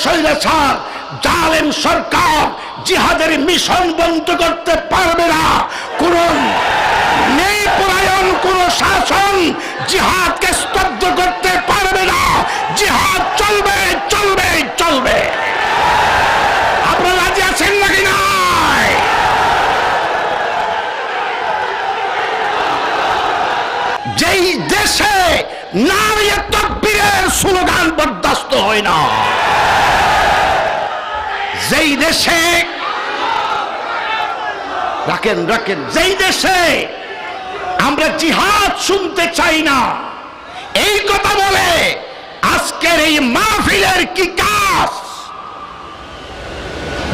স্বৈরাচার জালেম সরকার জিহাদের মিশন বন্ধ করতে পারবে না। কোন ন্যায়পরায়ণ কোন শাসন জিহাদকে স্তব্ধ করতে পারবে না। জিহাদ চলবে চলবে চলবে। আপনারা রাজি আছেন নাকি নাই? যেই দেশে নারী তাকবীরের স্লোগান বরদাস্ত হয় না, যেই দেশে রাখেন যেই দেশে আমরা জিহাদ শুনতে চাই না, এই কথা বলে আজকের এই মাহফিলের কি কাজ?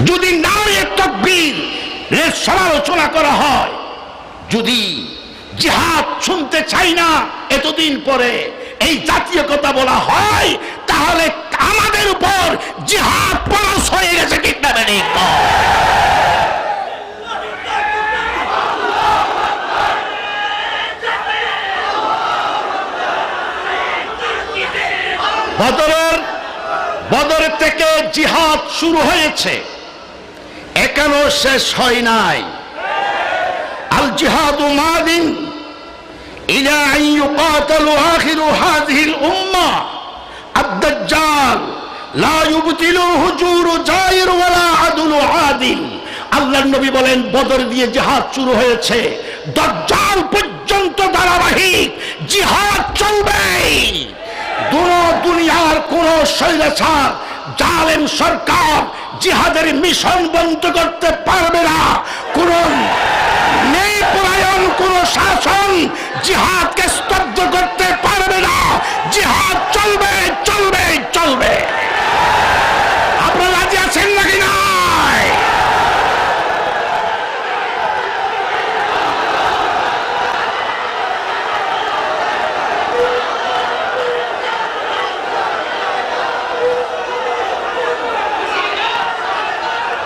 যদি নারী তাকবীরের সমালোচনা করা হয়, যদি জিহাদ শুনতে চাই না এতদিন পরে এই জাতীয় কথা বলা হয়, তাহলে আমাদের উপর জিহাদ ফরজ হয়ে গেছে। ঠিক না বেঠিক? বদর থেকে জিহাদ শুরু হয়েছে, এখনো শেষ হয় নাই। আল জিহাদু মাদিন ইলা আন ইউকাতালু আখিরু হাযিহিল উম্মাহ আদ-দাজ্জাল লা ইউবতিলু হুজুরু জাইর ওয়ালা আদলু আদিল। আল্লাহর নবী বলেন, বদর দিয়ে জিহাদ শুরু হয়েছে, দাজ্জাল পর্যন্ত ধারাবাহিক জিহাদ চলবে। দুনিয়ার কোন স্বৈরাচার জালেম সরকার জিহাদের মিশন বন্ধ করতে পারবে না। কোন ন্যায়পরায়ণ কোন শাসন জিহাদকে স্তব্ধ করতে পারবে না। জিহাদ চলবে চলবে চলবে। আপনারা রাজি আছেন নাকি নাই?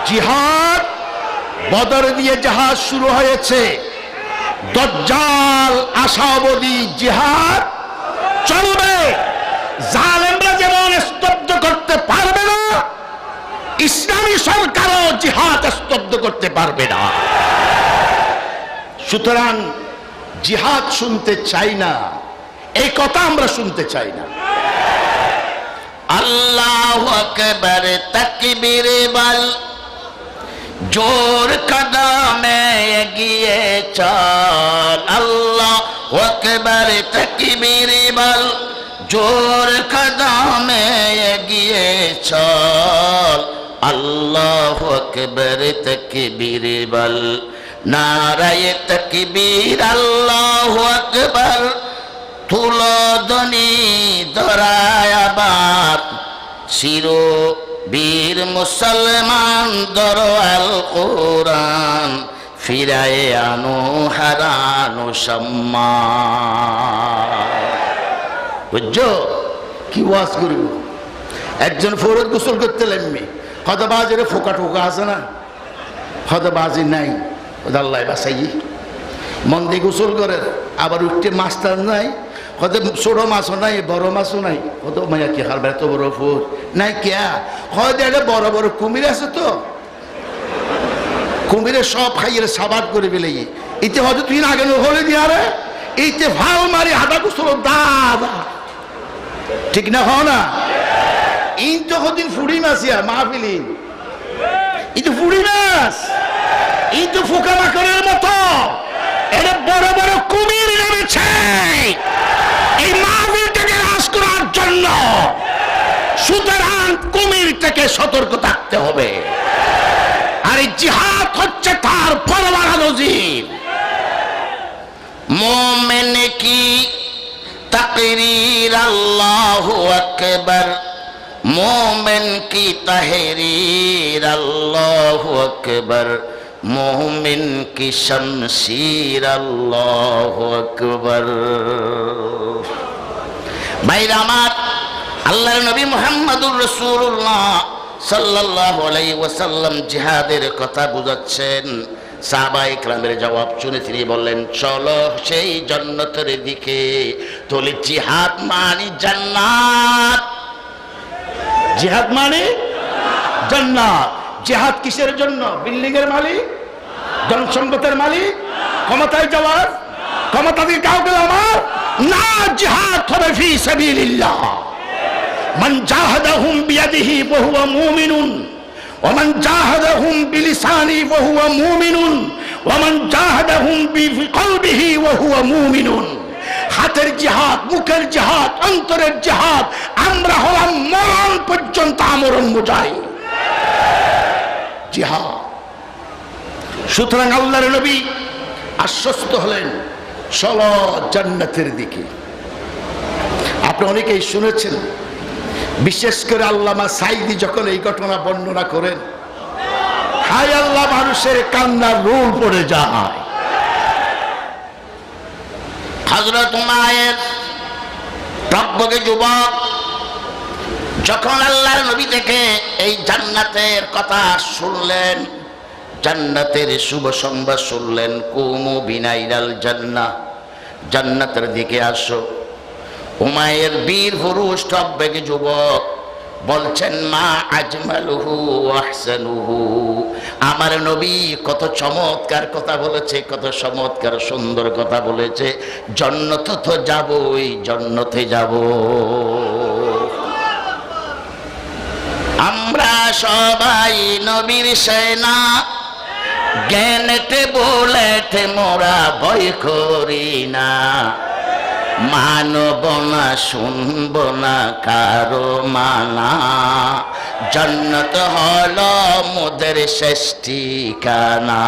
জিহাদ বদর দিয়ে জাহাজ শুরু হয়েছে, দাজ্জাল আসা অবধি জিহাদ চলবে। জালেমরা যেমন স্তব্ধ করতে পারবে না, ইসলামী সরকারও জিহাদ স্তব্ধ করতে পারবে না। সুতরাং জিহাদ শুনতে চাই না, এই কথা আমরা শুনতে চাই না। আল্লাহু আকবার তাকবীর বল, জোর কদমে এগিয়ে চল। আল্লাহু আকবার তাকবীর বল, জোর কদমে এগিয়ে চল। আল্লাহু আকবার তাকবীর বল, নারায়ে তাকবীর আল্লাহু আকবার। তুলো ধ্বনি ধরায় আবার, শিরো বীর মুসলমান ধরো আল কোরআন, ফিরায়ে আনো হারানো সম্মান। বুঝছো কি ওয়াজ করব? একজন ফরজ গোসল করতে লাগবে, হতবাজের ফোকা টোকা আছে না, হতবাজি নাই, আল্লাহ বাসাই মন দিয়ে গোসল করে। আবার উঠতে মাছটার নাই, হয়তো ছোট মাছও নাই, বড় মাছও নাই। হয়তো মাইয়া কি হারবে এত বড় ফুল নাই কিয়া, হয়তো এটা বড় বড় কুমির আছে, তো কুমিরে সব খাইয়ে সাবাদ করে ফেলে। এতে হয়তো তুই আগে হলে দিয়ে রে, এইতে ভাল মারি হাঁটা গোসল দাদা, ঠিক না? হয় না? ইন তো কদিন ফুড়ি মাছিয়া মাহফিলি, এই তো ফুড়ি মাছ, এই তো ফোকা মাকড়ের মতো এটা বড় বড় কুমির নেমেছে এই মাহফিলটাকে হ্রাস করার জন্য। সুতরাং কুমির থেকে সতর্ক থাকতে হবে। আর এই জিহাদ হচ্ছে তার পরমাণু নজির। মোমেন কি তাকরীর আল্লাহু আকবার, মোমেন কি তাহরীর আল্লাহু আকবার, মোমিন কি শমশীর আল্লাহু আকবার। ভাইরা আমার, আল্লাহর নবী মুহাম্মদুর রাসূলুল্লাহ সাল্লাল্লাহু আলাইহি ওয়াসাল্লাম জিহাদের কথা বুঝাচ্ছেন। সাহাবায়ে কেরামের জবাব শুনে তিনি বললেন, চলো সেই জান্নাতের দিকে। তাহলে জিহাদ মানে জান্নাত। জিহাদ মানে জান্নাত। জিহাদ কিসের জন্য? বিল্ডিং এর মালিক, জনসম্পদের মালিক, ক্ষমতায় যাওয়ার, ক্ষমতা দিয়ে কাউকে আমার না, জিহাদ হবে ফি সাবিলিল্লাহ। মান জাহাদাহুম বিয়াদিহি ওয়া হুয়া মুমিনুন ওয়া মান জাহাদাহুম বিলিসানি ওয়া হুয়া মুমিনুন ওয়া মান জাহাদাহুম বিকলবিহি ওয়া হুয়া মুমিনুন। হাতের জিহাদ, মুখের জিহাদ, অন্তরের জিহাদ। আমরা হলাম মরণ পর্যন্ত আমরণ মুজাহিদ, জিহাদ। সুতরাং আল্লাহর নবী আশ্বস্ত হলেন, চলো জান্নাতের দিকে। আপনি অনেকেই শুনেছেন, বিশেষ করে আল্লামা সাইদি যখন এই ঘটনা বর্ণনা করেন, হায় আল্লাহ, মানুষের কান্নার রোল পড়ে যায়। হযরত উমায়ের টকবকে যুবক যখন আল্লাহর নবী থেকে এই জান্নাতের কথা শুনলেন, জান্নাতের শুভ সংবাদ শুনলেন, কুমু বিনাইরাল জান্নাহ, জান্নাতের দিকে আসো। উমায়ের বীর পুরুষ টকবকে যুবক বলছেন, মা আজমালুহু আহসানুহু, আমার নবী কত চমৎকার কথা বলেছে, কত চমৎকার সুন্দর কথা বলেছে। জান্নাত তো যাবই, জান্নাতে যাব। আমরা সবাই নবীর সেনা, জ্ঞানেতে বলেতে মোরা ভয় করি না, মানব না শুনব না কারো মানা, জান্নাত হলো মোদের শেষ ঠিকানা।